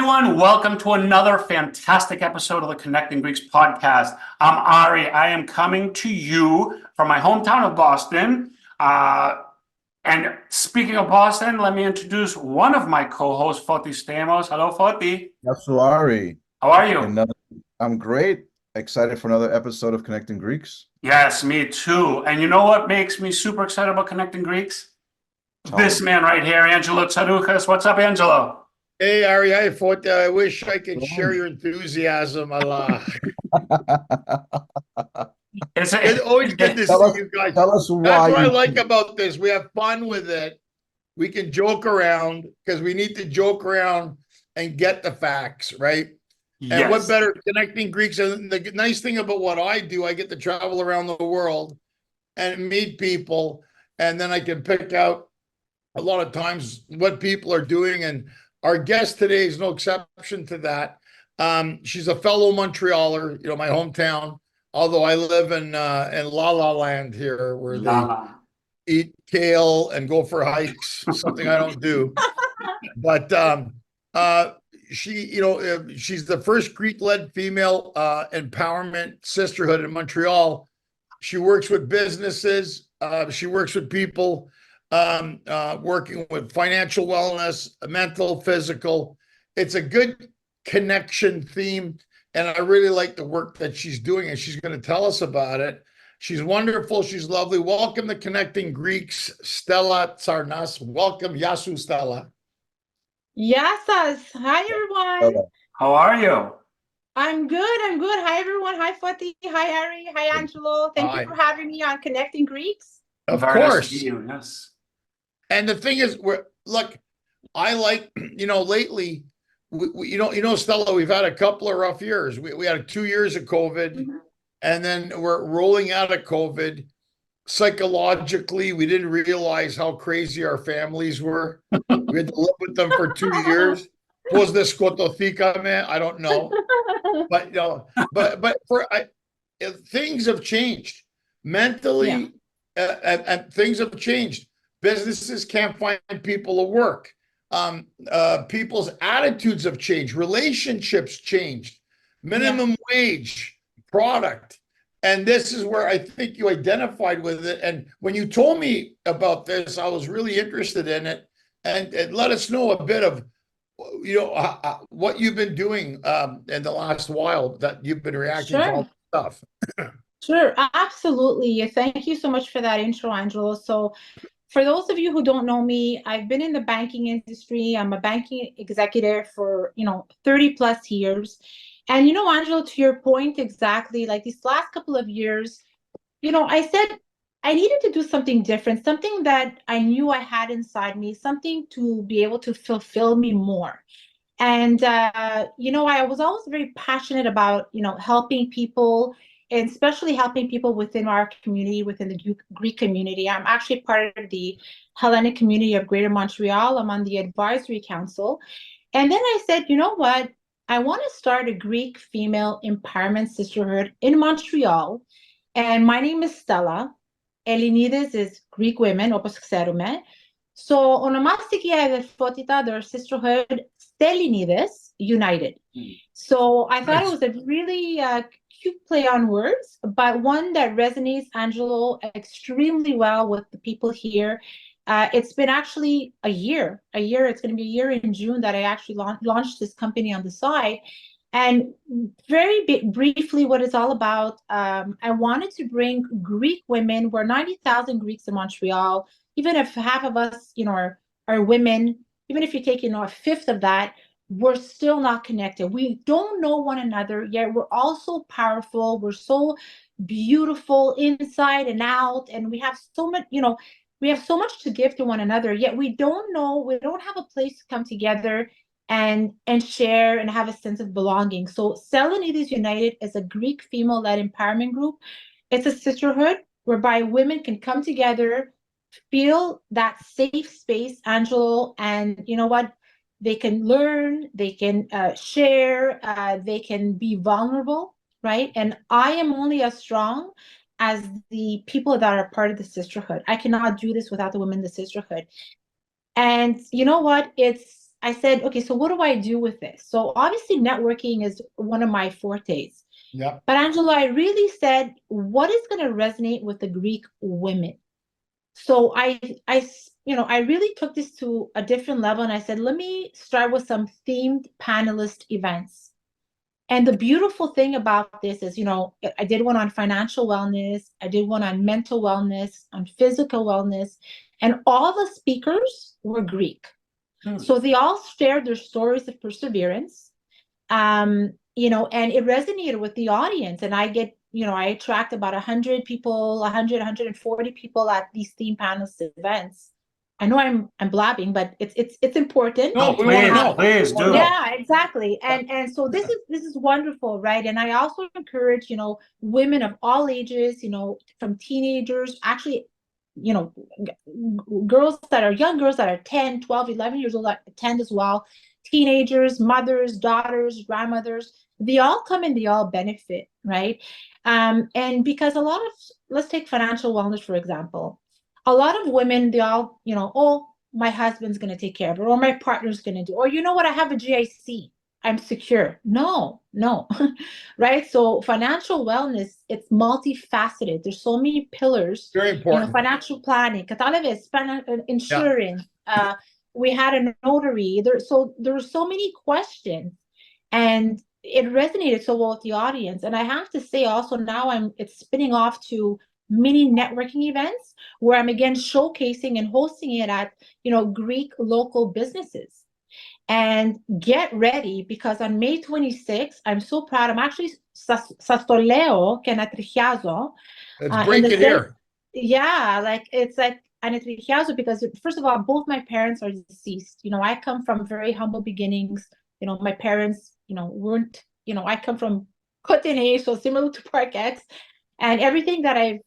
everyone. Welcome to another fantastic episode of the Connecting Greeks podcast. I'm Ari. I am coming to you from my hometown of Boston. And speaking of Boston, let me introduce one of my co-hosts, Foti Stamos. Hello, Foti. That's Ari. How are you? I'm great. Excited for another episode of Connecting Greeks. Yes, me too. And you know what makes me super excited about Connecting Greeks? This man right here, Angelo Tsarnas. What's up, Angelo? Hey, Ari, I wish I could share your enthusiasm a lot. It's always good to see you guys. Tell us why. That's what I like about this. We have fun with it. We can joke around because we need to joke around and get the facts, right? Yes. And what better Connecting Greeks? And the nice thing about what I do, I get to travel around the world and meet people, and then I can pick out a lot of times what people are doing. And our guest today is no exception to that. She's a fellow Montrealer, my hometown, although I live in La La Land here, where they eat kale and go for hikes, something I don't do. But she's the first Greek-led female empowerment sisterhood in Montreal. She works with businesses. She works with people working with financial wellness, mental, physical. It's a good connection theme, and I really like the work that she's doing, and she's going to tell us about it. She's wonderful. She's lovely. Welcome to Connecting Greeks, Stella Tsarnas. Welcome, Yasu Stella. Yes. Hi, everyone. How are you? I'm good. Hi, everyone. Hi, Foti. Hi, Ari. Hi, Angelo. Thank you for having me on Connecting Greeks. Of course. Yes. And the thing is, I like, lately, Stella, we've had a couple of rough years. We had 2 years of COVID, and then we're rolling out of COVID. Psychologically, we didn't realize how crazy our families were. We had to live with them for 2 years. Was this Kotothika, man? I don't know. But things have changed mentally, and things have changed. Businesses can't find people to work. People's attitudes have changed. Relationships changed. Minimum wage, product. And this is where I think you identified with it. And when you told me about this, I was really interested in it. And let us know a bit of, what you've been doing in the last while that you've been reacting to all this stuff. Sure, absolutely. Thank you so much for that intro, Angelo. So for those of you who don't know me, I've been in the banking industry. I'm a banking executive for, 30 plus years. And, Angelo, to your point, exactly, like these last couple of years, I said I needed to do something different, something that I knew I had inside me, something to be able to fulfill me more. And, I was always very passionate about, helping people, and especially helping people within our community, within the Greek community. I'm actually part of the Hellenic community of Greater Montreal. I'm on the advisory council. And then I said, you know what? I want to start a Greek female empowerment sisterhood in Montreal. And my name is Stella. Stellinides is Greek women, όπως ξέρουμε. So ονομάστηκε η αδερφότητα, their sisterhood, Stellinides United. So I thought it was a really cute play on words, but one that resonates, Angelo, extremely well with the people here. It's been actually a year. It's going to be a year in June that I actually launched this company on the side. And very briefly, what it's all about, I wanted to bring Greek women. We're 90,000 Greeks in Montreal. Even if half of us, are women, even if you take, a fifth of that, we're still not connected. We don't know one another, yet we're all so powerful. We're so beautiful inside and out. And we have so much, we have so much to give to one another, yet we don't have a place to come together and share and have a sense of belonging. So Stellinides United is a Greek female-led empowerment group. It's a sisterhood whereby women can come together, feel that safe space, Angelo, and you know what? They can learn, they can share, they can be vulnerable, right? And I am only as strong as the people that are part of the sisterhood. I cannot do this without the women in the sisterhood. And you know what? I said, okay, so what do I do with this? So obviously networking is one of my fortes. Yeah. But Angela, I really said, what is going to resonate with the Greek women? So I really took this to a different level, and I said, let me start with some themed panelist events. And the beautiful thing about this is, I did one on financial wellness, I did one on mental wellness, on physical wellness, and all the speakers were Greek. So they all shared their stories of perseverance, and it resonated with the audience. And I attract about 100 people, 140 people at these theme panelist events. I know I'm blabbing, but it's important. No, we want to know. Please do. Yeah, exactly. And so this is wonderful, right? And I also encourage, women of all ages, from teenagers, actually, girls that are young girls that are 10, 12, 11 years old that attend as well, teenagers, mothers, daughters, grandmothers, they all come and they all benefit, right? And because let's take financial wellness, for example. A lot of women, they all, oh, my husband's going to take care of it, or my partner's going to do, or you know what, I have a GIC, I'm secure. No, right? So financial wellness, it's multifaceted. There's so many pillars. Very important. Financial planning, insurance. We had a notary. There were so many questions, and it resonated so well with the audience. And I have to say also now it's spinning off to mini networking events where I'm again showcasing and hosting it at, Greek local businesses. And get ready, because on May 26th, I'm so proud. I'm actually Sastoleo Kenatrichiazo. Let's break it here. Yeah, it's like Anatrichiazo, because first of all, both my parents are deceased. I come from very humble beginnings. My parents, weren't, I come from Cotenay, so similar to Parkettes. And everything that I've,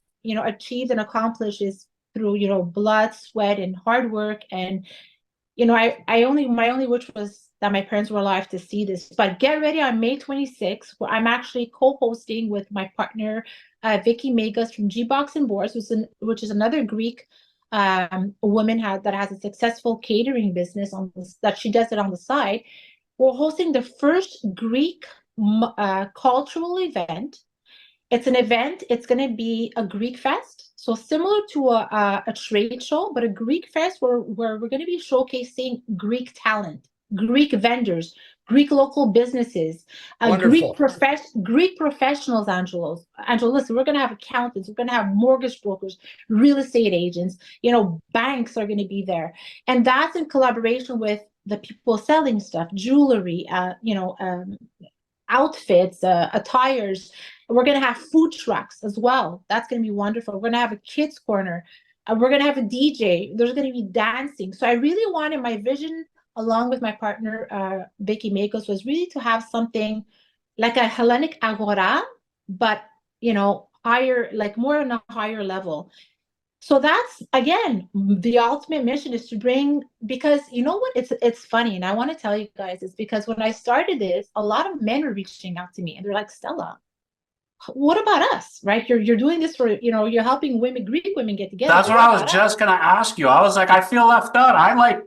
achieved and accomplished is through, blood, sweat, and hard work. And my only wish was that my parents were alive to see this. But get ready on May 26th, where I'm actually co-hosting with my partner, Vicky Megas from G-Box and Boards, which is another Greek woman that has a successful catering business that she does it on the side. We're hosting the first Greek cultural event. It's an event. It's going to be a Greek fest. So similar to a trade show, but a Greek fest where we're going to be showcasing Greek talent, Greek vendors, Greek local businesses, Greek professionals, Angela, listen, we're going to have accountants, we're going to have mortgage brokers, real estate agents, banks are going to be there. And that's in collaboration with the people selling stuff, jewelry, outfits, attires. We're going to have food trucks as well. That's going to be wonderful. We're going to have a kids corner. We're going to have a DJ. There's going to be dancing. So I really wanted, my vision, along with my partner, Vicky Makos, was really to have something like a Hellenic Agora, but, higher, like more on a higher level. So that's, again, the ultimate mission is to bring, because you know what, it's funny, and I want to tell you guys, is because when I started this, a lot of men are reaching out to me and they're like, Stella, what about us, right? You're doing this for, you're helping women, Greek women get together. That's what I was just going to ask you. I was like, I feel left out.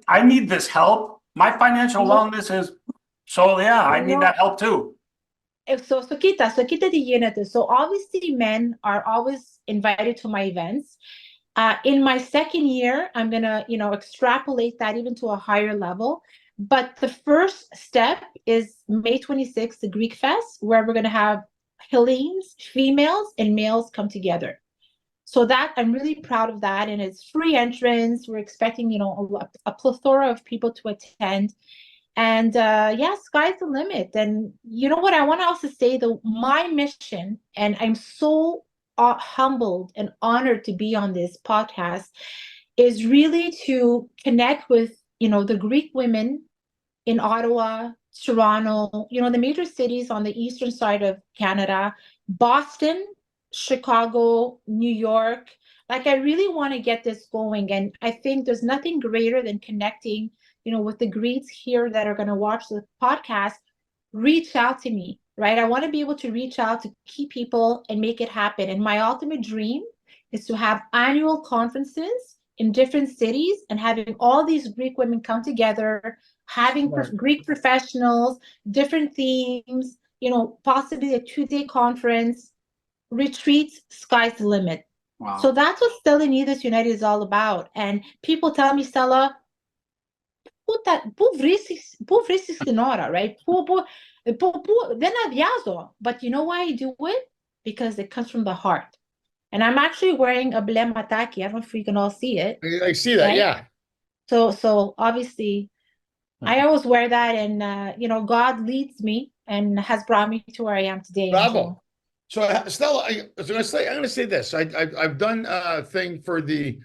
I need this help. My financial wellness is, so yeah, I need that help too. So obviously men are always invited to my events. In my second year, I'm going to, extrapolate that even to a higher level. But the first step is May 26th, the Greek Fest, where we're going to have Hellenes, females and males come together. So that I'm really proud of that. And it's free entrance. We're expecting, a plethora of people to attend. And sky's the limit. And you know what? I want to also say my mission, and I'm so humbled and honored to be on this podcast, is really to connect with, the Greek women in Ottawa, Toronto, the major cities on the eastern side of Canada, Boston, Chicago, New York. Like, I really want to get this going. And I think there's nothing greater than connecting, with the Greeks here that are going to watch the podcast. Reach out to me, right? I want to be able to reach out to key people and make it happen. And my ultimate dream is to have annual conferences in different cities and having all these Greek women come together, having Right. Greek professionals, different themes, possibly a 2-day conference, retreats, sky's the limit. Wow. So that's what Stellinides United is all about. And people tell me, Stella, πού βρίσκεις την ώρα, right? Δεν αδειάζω. But you know why I do it? Because it comes from the heart. And I'm actually wearing a μπλε ματάκι. I don't know if you can all see it. I see that, right? yeah. So obviously, I always wear that, and God leads me and has brought me to where I am today. Bravo. So Stella, I'm going to say this. I've done a thing for the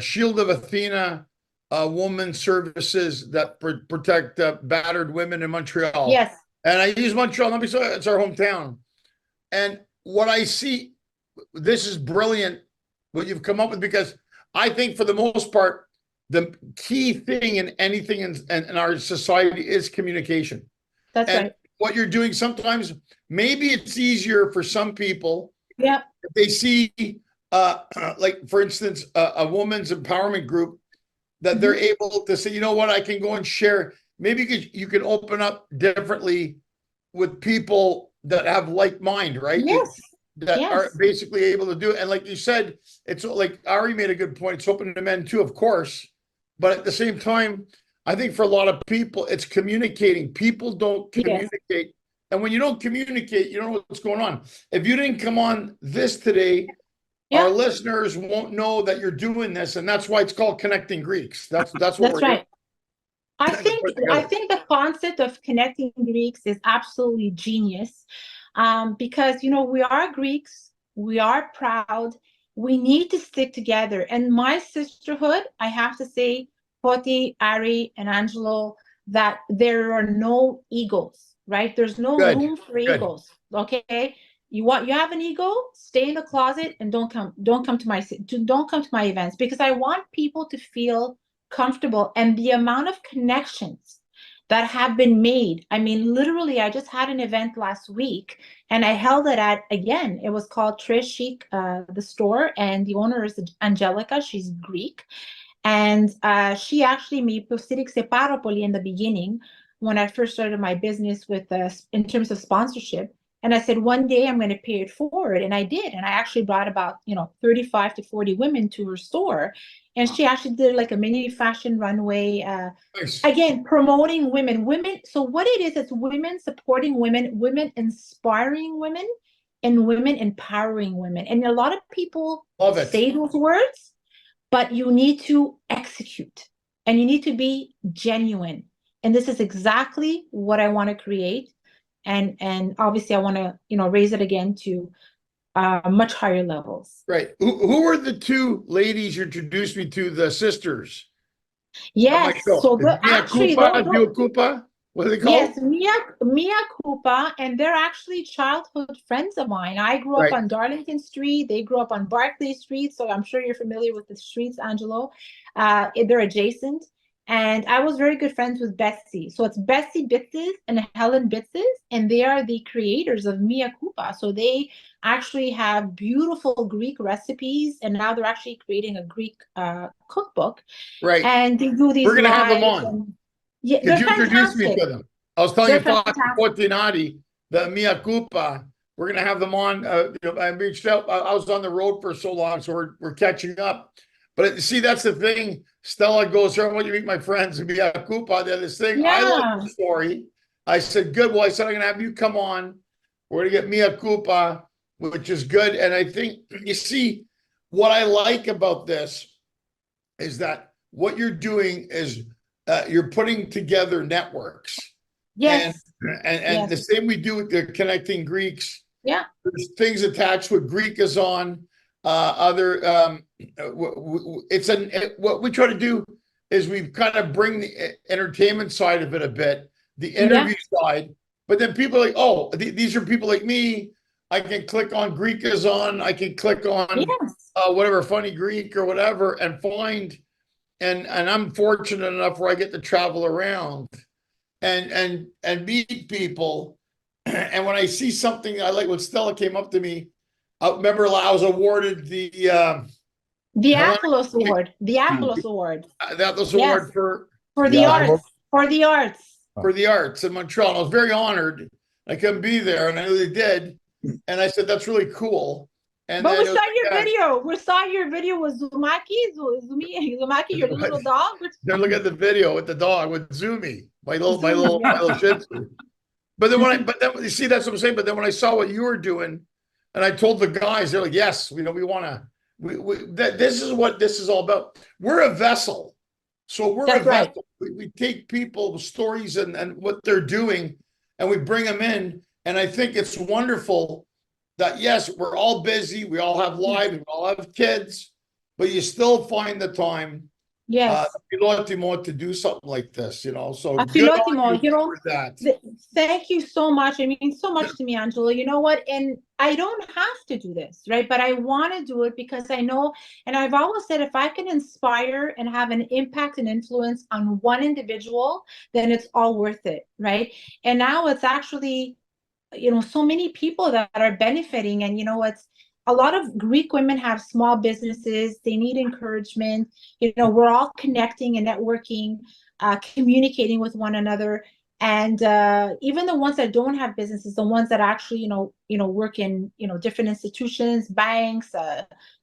Shield of Athena woman services that protect battered women in Montreal. Yes. And I use Montreal, it's our hometown. And what I see, this is brilliant, what you've come up with, because I think for the most part, the key thing in anything in our society is communication. That's right. What you're doing, sometimes maybe it's easier for some people. Yeah. If they see, like for instance, a woman's empowerment group, that they're able to say, you know what, I can go and share. Maybe you can open up differently with people that have like mind, right? Yes. That Yes. are basically able to do it. And like you said, it's like Ari made a good point. It's open to men too, of course. But at the same time, I think for a lot of people, it's communicating. People don't communicate. Yes. And when you don't communicate, you don't know what's going on. If you didn't come on this today, our listeners won't know that you're doing this. And that's why it's called Connecting Greeks. That's what we're right. doing. I think the concept of connecting Greeks is absolutely genius, because we are Greeks, we are proud, we need to stick together. And my sisterhood, I have to say, Poti, Ari, and Angelo, that there are no egos, right? There's no room for egos. Okay, you have an ego, stay in the closet and don't come to my events, because I want people to feel comfortable. And the amount of connections that have been made, I mean, literally, I just had an event last week and I held it it was called Trish Chic, the store, and the owner is Angelica. She's Greek, and she actually me posterixe πάρα πολύ in the beginning when I first started my business with in terms of sponsorship. And I said, one day I'm going to pay it forward. And I did. And I actually brought about, 35 to 40 women to her store. And she actually did like a mini fashion runway, Nice. Again, promoting women. So what it is, it's women supporting women, women inspiring women, and women empowering women. And a lot of people say those words, but you need to execute and you need to be genuine. And this is exactly what I want to create. And obviously I want to, raise it again to much higher levels. Right. Who were the two ladies you introduced me to, the sisters? Yes. So actually, Kupa, what are they called? Yes, Mia Kupa, and they're actually childhood friends of mine. I grew up on Darlington Street. They grew up on Barclay Street. So I'm sure you're familiar with the streets, Angelo. They're adjacent. And I was very good friends with Betsy. So it's Betsy Bitzes and Helen Bitzes, and they are the creators of Mia Kupa. So they actually have beautiful Greek recipes, and now they're actually creating a Greek cookbook. Right. And they do these. We're going to have them on. Yeah, could you introduce me to them? I was telling you, Fortinati, the Mia Kupa. We're going to have them on. I reached out. I was on the road for so long, so we're catching up. But see, that's the thing. Stella goes, "Sir, when you meet my friends, Mia Kupa, they're this thing." Yeah. I love the story. I said, "Good." Well, I said, "I'm going to have you come on. We're going to get Mia Kupa," which is good. And I think, you see, what I like about this is that what you're doing is you're putting together networks. Yes. And the same we do with the Connecting Greeks. Yeah. There's things attached with Greek is on. What we try to do is we kind of bring the entertainment side of it a bit, the interview side, but then people are like, oh, these are people like me. I can click on Greek is on. I can click on whatever, Funny Greek or whatever, and find. And I'm fortunate enough where I get to travel around and meet people. And when I see something I like, when Stella came up to me, I remember I was awarded the Apolos Award. The Apolos Award. The Apolos Award for For the Yeah, arts. For the arts. for the arts in Montreal. And I was very honored I couldn't be there, and I know they did. And I said, that's really cool. And But then we it was saw like, your yeah, video. We saw your video with Zumaki, your little dog. they're looking at the video with the dog with Zumi, my little Zumi, yeah. Shih Tzu. But then you see, that's what I'm saying. But then when I saw what you were doing, and I told the guys, they're like, yes, we want to. This is what this is all about. We're a vessel, so we're That's a right. vessel. We take people's stories and what they're doing, and we bring them in. And I think it's wonderful that yes, we're all busy, we all have lives, we all have kids, but you still find the time Yes. to do something like this, you know. So A good on Filotimo, you for that. thank you so much. It means so much to me, Angela. You know what? And I don't have to do this, right? But I want to do it because I know, and I've always said, if I can inspire and have an impact and influence on one individual, then it's all worth it, right? And now it's actually, so many people that are benefiting. And it's a lot of Greek women have small businesses. They need encouragement. We're all connecting and networking, communicating with one another. And even the ones that don't have businesses, the ones that actually work in different institutions, banks,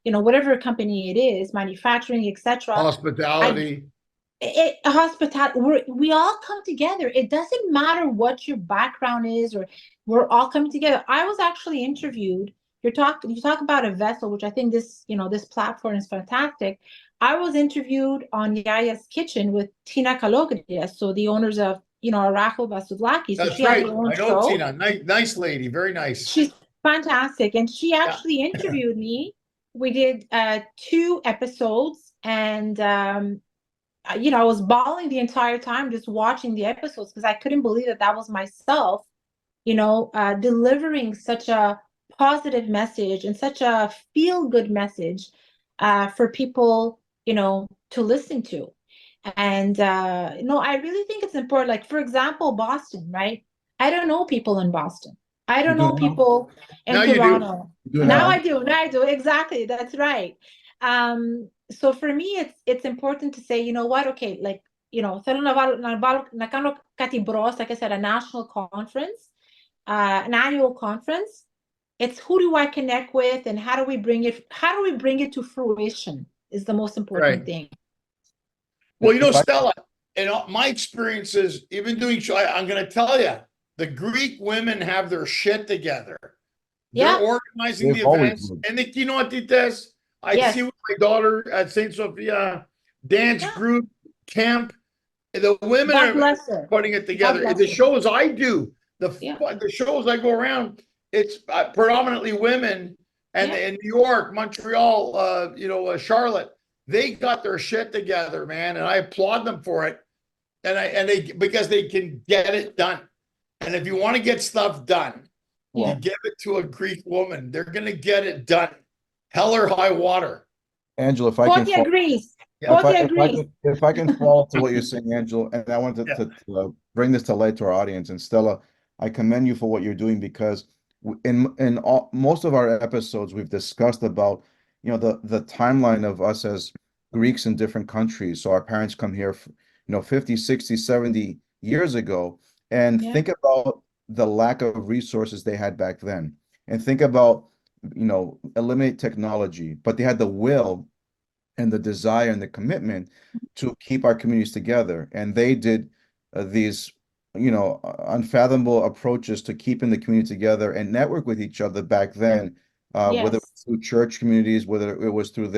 whatever company it is, manufacturing, etc. Hospitality. Hospitality, we all come together. It doesn't matter what your background is, or we're all coming together. I was actually interviewed. You talk about a vessel, which I think this platform is fantastic. I was interviewed on Yaya's Kitchen with Tina Kalogria, so the owners of Aracho Vasudlaki. So That's she has right. her own I know show. Tina. Nice lady. Very nice. She's fantastic, and she actually interviewed me. We did 2 episodes, and I was bawling the entire time just watching the episodes because I couldn't believe that was myself, delivering such a positive message and such a feel-good message for people, to listen to. And no, I really think it's important. Like, for example, Boston, right? I don't know people in Boston. I don't know people in Toronto. Now I do. Now I do. Exactly. That's right. So for me, it's important to say, you know what? Okay, like, like I said, a national conference, an annual conference. It's who do I connect with, and how do we bring it to fruition is the most important thing. Well, Stella, in my experiences, even doing show, I'm going to tell you, the Greek women have their shit together. They're organizing the events. And you know what it does? I see with my daughter at St. Sophia dance group camp. The women are putting it together. The shows I do, the shows I go around, it's predominantly women. And in New York, Montreal, Charlotte, they got their shit together, man, and I applaud them for it. And they because they can get it done. And if you want to get stuff done, you give it to a Greek woman. They're going to get it done. Hell or high water. Angela, if I can if I can follow to what you're saying, Angela, and I wanted to bring this to light to our audience. And Stella, I commend you for what you're doing, because in most of our episodes, we've discussed about the timeline of us as Greeks in different countries. So our parents come here, 50, 60, 70 years ago, and think about the lack of resources they had back then, and think about eliminate technology, but they had the will and the desire and the commitment to keep our communities together. And they did these, unfathomable approaches to keeping the community together and network with each other back then, whether it was through church communities, whether it was through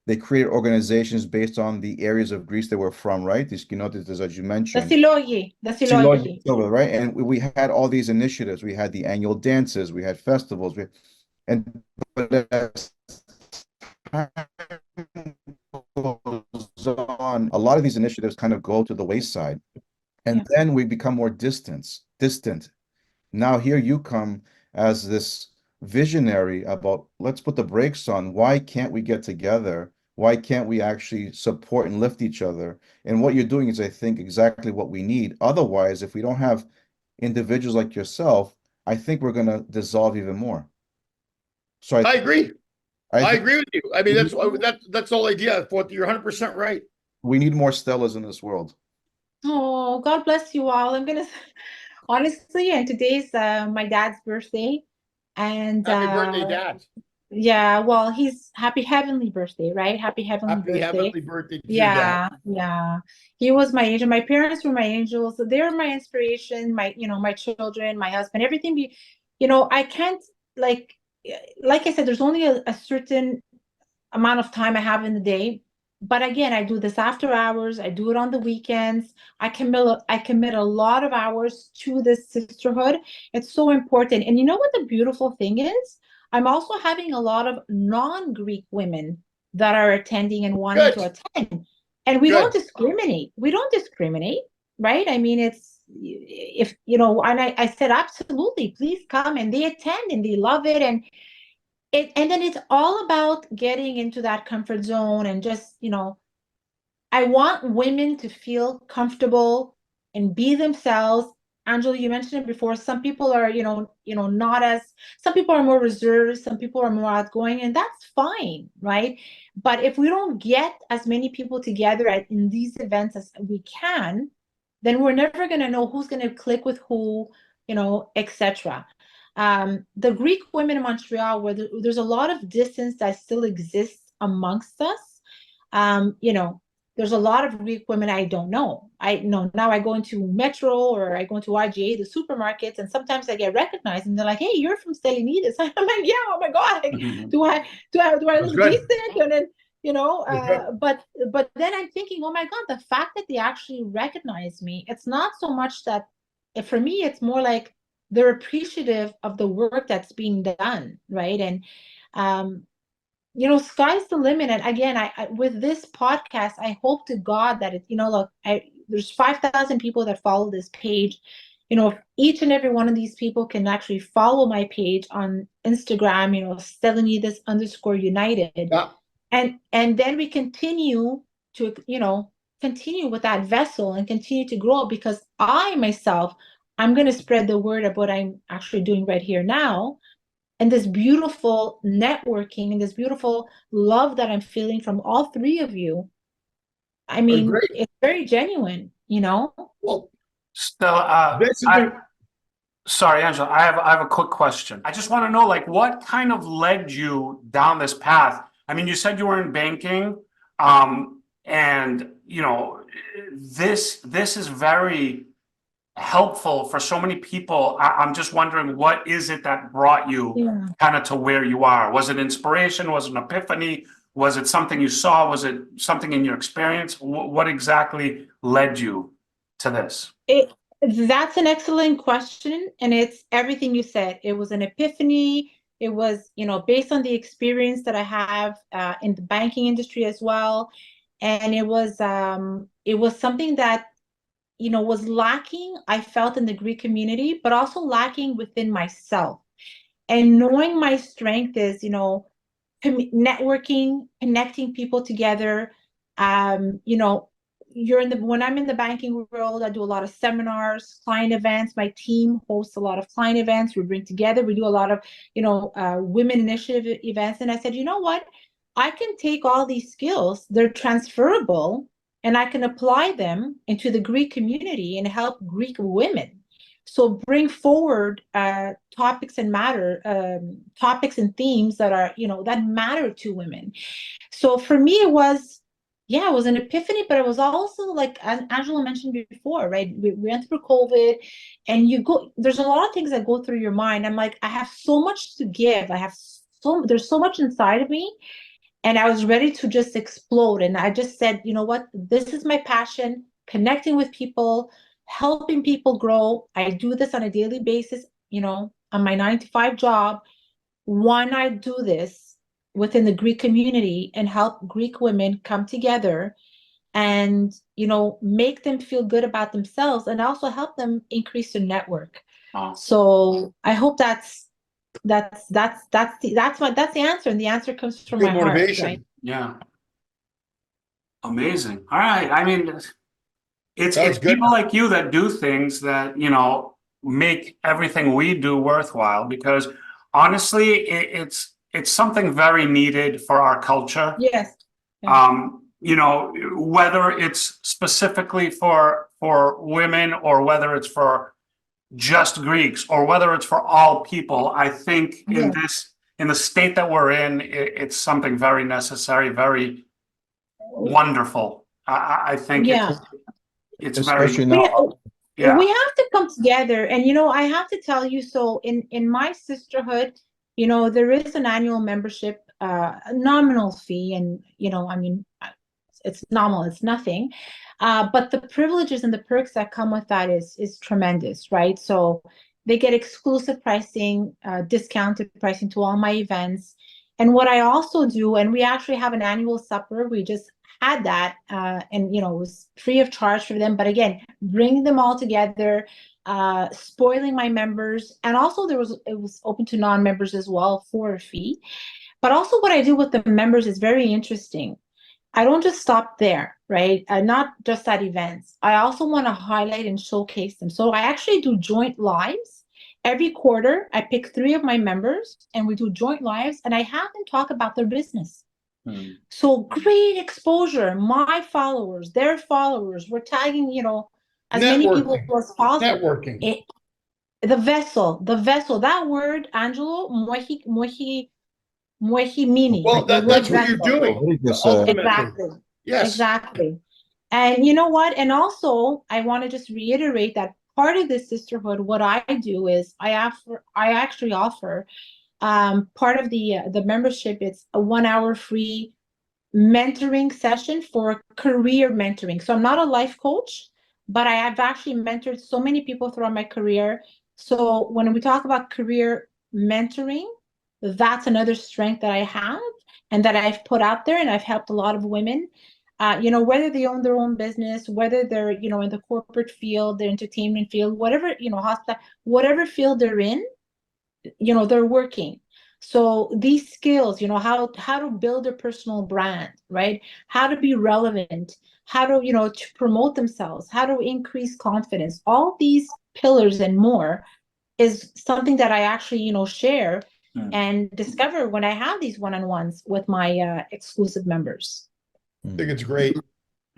they created organizations based on the areas of Greece they were from, right? These kenotes, as you mentioned. The Silogi. Right? And we had all these initiatives. We had the annual dances, we had festivals, but as time goes on, a lot of these initiatives kind of go to the wayside. And then we become more distant. Now here you come as this visionary about, let's put the brakes on. Why can't we get together? Why can't we actually support and lift each other? And what you're doing is, I think, exactly what we need. Otherwise, if we don't have individuals like yourself, I think we're going to dissolve even more. So I agree. I agree with you. I mean, that's the whole idea. You're 100% right. We need more Stellas in this world. Oh, God bless you all. Honestly, and today's my dad's birthday, and Happy birthday, Dad. yeah, well, he's happy heavenly birthday, right? Happy heavenly Happy birthday. heavenly birthday to your dad. Yeah, yeah. He was my angel. My parents were my angels. So they were my inspiration, my children, my husband, everything. I can't like like I said, there's only a certain amount of time I have in the day. But again, I do this after hours. I do it on the weekends. I commit a lot of hours to this sisterhood. It's so important. And you know what the beautiful thing is? I'm also having a lot of non-Greek women that are attending and wanting to Good, attend. And we don't good. discriminate. We don't discriminate, right? I mean, it's if and I said absolutely, please come, and they attend and they love it. And then it's all about getting into that comfort zone and just, I want women to feel comfortable and be themselves. Angela, you mentioned it before. Some people are, not as, some people are more reserved, some people are more outgoing, and that's fine, right? But if we don't get as many people together in these events as we can, then we're never going to know who's going to click with who, etc. The Greek women in Montreal, where there's a lot of distance that still exists amongst us. There's a lot of Greek women I don't know. I know now I go into Metro or I go into IGA, the supermarkets, and sometimes I get recognized and they're like, "Hey, you're from Stellinides." I'm like, "Yeah, oh my God, do I That's look good. decent?" And then That's good. but then I'm thinking, oh my God, the fact that they actually recognize me, it's not so much that for me, it's more like they're appreciative of the work that's being done, right? And um, sky's the limit. And again, I with this podcast, I hope to God that look, there's 5,000 people that follow this page. If each and every one of these people can actually follow my page on Instagram, Stellinides_United, Yeah. and then we continue to, continue with that vessel and continue to grow, because I myself, I'm going to spread the word of what I'm actually doing right here now, and this beautiful networking and this beautiful love that I'm feeling from all three of you. I mean, Great. it's very genuine. Well, Stella, this is the sorry, Angela, I have a quick question. I just want to know, like, what kind of led you down this path? I mean, you said you were in banking, and this is very helpful for so many people. I'm just wondering, what is it that brought you Yeah. kind of to where you are? Was it inspiration? Was it an epiphany? Was it something you saw? Was it something in your experience? What exactly led you to this? That's an excellent question, and it's everything you said. It was an epiphany. It was, based on the experience that I have in the banking industry as well, and it was something that was lacking, I felt, in the Greek community, but also lacking within myself. And knowing my strength is, networking, connecting people together. Um, you know, when I'm in the banking world, I do a lot of seminars, client events. My team hosts a lot of client events. We bring together, we do a lot of, women initiative events. And I said, you know what? I can take all these skills, they're transferable, and I can apply them into the Greek community and help Greek women. So bring forward topics and themes that are, that matter to women. So for me, it was an epiphany, but it was also, like, as Angela mentioned before, right? We went through COVID, and there's a lot of things that go through your mind. I'm like, I have so much to give. There's so much inside of me, and I was ready to just explode. And I just said, you know what? This is my passion, connecting with people, helping people grow. I do this on a daily basis, on my 9 to 5 job. Why not do this within the Greek community and help Greek women come together and, make them feel good about themselves, and also help them increase their network. Oh. So I hope that's the answer, and the answer comes from good my heart, motivation. right? Yeah. Amazing. All right. I mean, it's Sounds good. people like you that do things that, make everything we do worthwhile, because honestly, it's something very needed for our culture. Yes. Yeah. you know, whether it's specifically for women or whether it's for just Greeks or whether it's for all people, I think in the state that we're in, it's something very necessary, very wonderful. I think it's Especially very now. We have to come together, and you know, I have to tell you, so in my sisterhood, you know, there is an annual membership, a nominal fee, and you know, I mean, it's nominal, it's nothing, but the privileges and the perks that come with that is tremendous, right? So they get exclusive pricing, discounted pricing to all my events. And what I also do, and we actually have an annual supper, we just had that, and you know, it was free of charge for them, but again, bringing them all together, spoiling my members, and also it was open to non-members as well for a fee. But also what I do with the members is very interesting. I don't just stop there, right? Not just at events. I also want to highlight and showcase them. So I actually do joint lives. Every quarter, I pick 3 of my members and we do joint lives, and I have them talk about their business. So great exposure. My followers, their followers, we're tagging, you know, as many people as possible. Networking. The vessel, that word, Angelo, muehimini. Well, that's what you're doing. Exactly. Yes. Exactly. And you know what? And also, I want to just reiterate that part of this sisterhood, what I do is I actually offer part of the membership. It's a 1-hour free mentoring session for career mentoring. So I'm not a life coach, but I have actually mentored so many people throughout my career. So when we talk about career mentoring, that's another strength that I have and that I've put out there, and I've helped a lot of women, you know, whether they own their own business, whether they're, you know, in the corporate field, the entertainment field, whatever, you know, hospital, whatever field they're in, you know, they're working. So these skills, you know, how to build a personal brand, right? How to be relevant, how to, you know, to promote themselves, how to increase confidence, all these pillars and more is something that I actually, you know, share and discover when I have these one-on-ones with my exclusive members. I think it's great.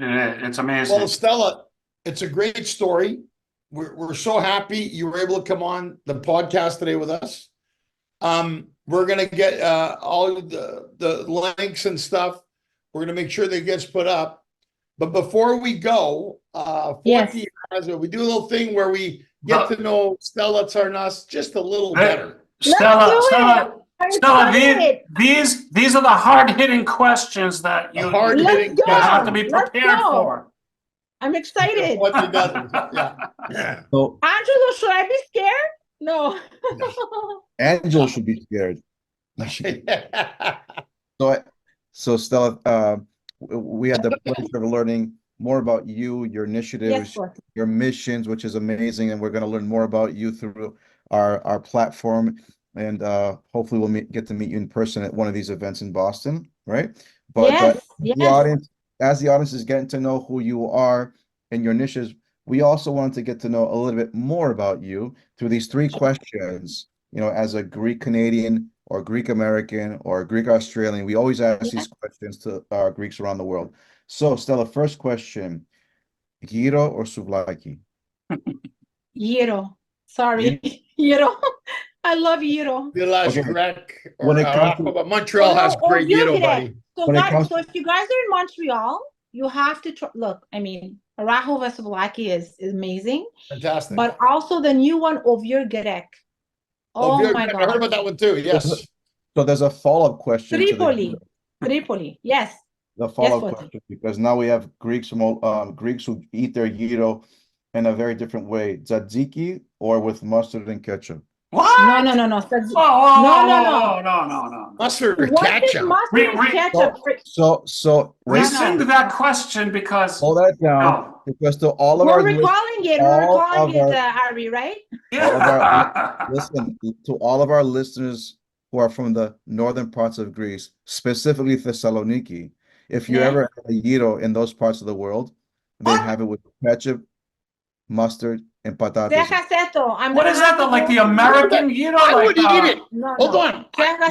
It's amazing. Well, Stella, it's a great story. We're so happy you were able to come on the podcast today with us. We're gonna get all the links and stuff. We're gonna make sure that it gets put up. But before we go, Yes. we do a little thing where we get to know Stella Tsarnas just a little better. Stella, these are the hard-hitting questions that you have to be prepared for. I'm excited. What he does. Yeah. So Angelo, should I be scared? No. Angelo should be scared. So Stella, we had the pleasure of learning more about you, your initiatives, your missions, which is amazing, and we're going to learn more about you through our platform, and hopefully we'll get to meet you in person at one of these events in Boston, right? But the audience, as the audience is getting to know who you are and your niches, we also want to get to know a little bit more about you through these 3 questions. You know, as a Greek Canadian or Greek American or Greek Australian, we always ask these questions to our Greeks around the world. So, Stella, first question: gyro or souvlaki? Gyro. Sorry, gyro. I love gyro. When it comes to Montreal has great gyro, buddy. So if you guys are in Montreal, you have to try. Look, I mean, Araho souvlaki is amazing. Fantastic. But also the new one, Ovier Grec. Oh my God. I heard about that one too. Yes. So there's a follow-up question. Tripoli. Yes. The follow-up question, because now we have Greeks who eat their gyro in a very different way: tzatziki or with mustard and ketchup. What? No. No. Mustard or What ketchup? is mustard and ketchup? So rescind that question because hold that down. Because to all of we're our recalling it, Harvey, right? Listen, to all of our listeners who are from the northern parts of Greece, specifically Thessaloniki, if you ever have a gyro in those parts of the world, they have it with ketchup, mustard, and patatas. What is that? Like the American gyro? I would eat it. Hold on.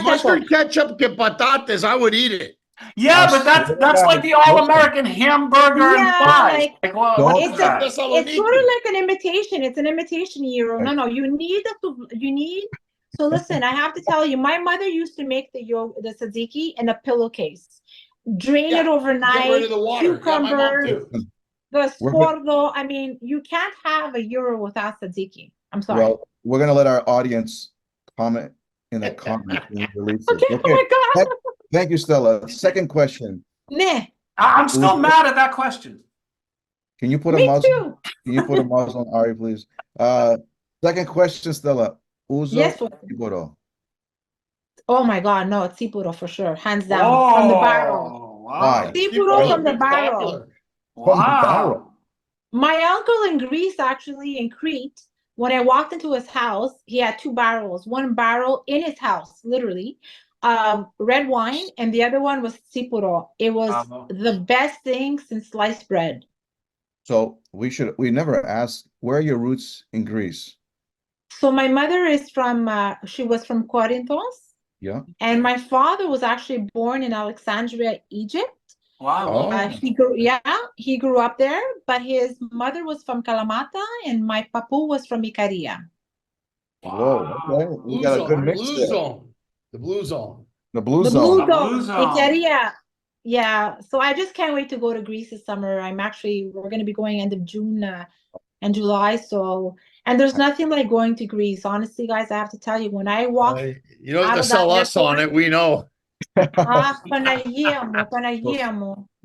Mustard, ketchup, and patatas. I would eat it. Yeah, but that's like the all-American hamburger and Yeah, fries. like What is it's that? it's sort of like an imitation. It's an imitation gyro. No, you need So listen, I have to tell you, my mother used to make the tzatziki in a pillowcase. Drain it overnight. Get rid of the water. Yeah, my mom too. The sfordo. I mean, you can't have a gyro without tzatziki. I'm sorry. Well, we're gonna let our audience comment in the comments when we release it. Okay. Oh my God. Thank you, Stella. Second question. Nah. I'm still mad at that question. Can you put a Me mouse? too. Can you put a mouse on Ari, please? Second question, Stella. Uso Yes. Iboro. Oh my God, no, it's sipuro for sure, hands down, from the barrel. Wow. Why? Sipuro from the It's barrel. popular. From the barrel. Wow. My uncle in Greece, actually in Crete, when I walked into his house, he had two barrels. One barrel in his house, literally, red wine, and the other one was sipuro. It was the best thing since sliced bread. So we never asked, where are your roots in Greece? So my mother is from, she was from Corinthos. Yeah. And my father was actually born in Alexandria, Egypt. Wow. He grew up there, but his mother was from Kalamata and my papu was from Icaria. Whoa, okay. We got a good mix there. The blue zone. The blue The zone. blue zone. Icaria. Yeah. So I just can't wait to go to Greece this summer. We're going to be going end of June and July. So, and there's nothing like going to Greece. Honestly, guys, I have to tell you, when I walk you don't have to sell us on it. We know. Panagiamo.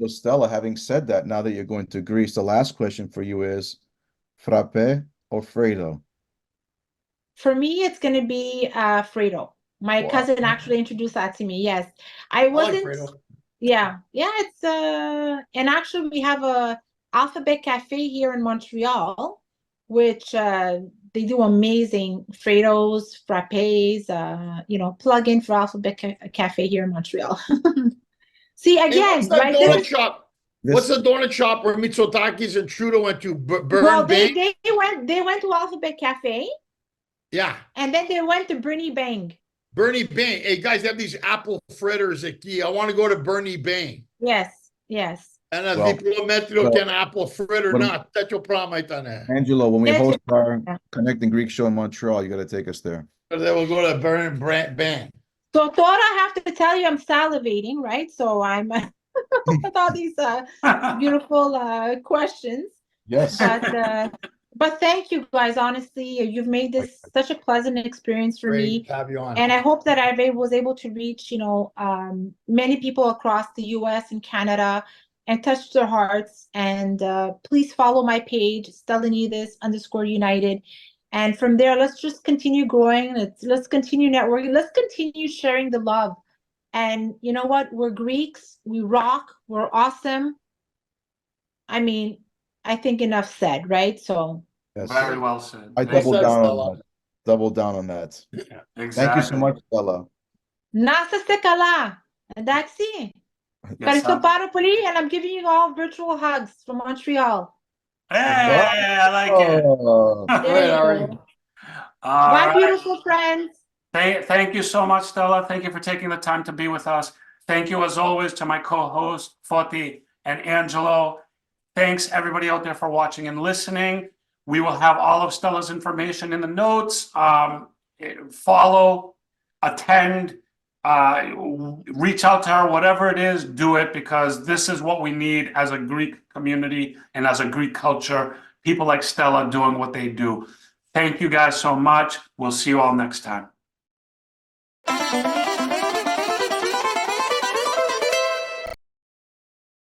So Stella, having said that, now that you're going to Greece, the last question for you is frappe or Fredo? For me, it's going to be Fredo. My cousin actually introduced that to me. Yes. I wasn't. Like Fredo. Yeah. It's and actually we have a Alphabet Cafe here in Montreal, which they do amazing Fredos, frappes, plug in for Alphabet Cafe here in Montreal. See, again, what's that donut shop? What's the donut shop where Mitsotakis and Trudeau went to? They went to Alphabet Cafe. Yeah. And then they went to Bernie Bang. Bernie Bang. Hey, guys, they have these apple fritters at Key. I want to go to Bernie Bang. Yes. And di metro can apple fritter not. That's your problem. Angelo, when we host our Connecting Greek show in Montreal, you got to take us there. Then we'll go to Bernie Bang. So Thora, I have to tell you, I'm salivating, right? So I'm with all these beautiful questions. Yes. But thank you guys. Honestly, you've made this such a pleasant experience for me. To have you on. And I hope that I was able to reach, many people across the US and Canada and touch their hearts. And please follow my page, Stellinides _United. And from there, let's just continue growing. Let's continue networking. Let's continue sharing the love. And you know what? We're Greeks. We rock. We're awesome. I mean, I think enough said, right? So yes. Very well said. I double down on that. Double down on that. Yeah, exactly. Thank you so much, Stella. Nasa se kala. Daxi. And I'm giving you all virtual hugs from Montreal. Hey, I like it. All right. Bye, beautiful friends. Thank you so much, Stella. Thank you for taking the time to be with us. Thank you, as always, to my co-hosts, Foti and Angelo. Thanks, everybody out there, for watching and listening. We will have all of Stella's information in the notes. Follow, attend, reach out to her, whatever it is, do it, because this is what we need as a Greek community and as a Greek culture. People like Stella doing what they do. Thank you guys so much. We'll see you all next time.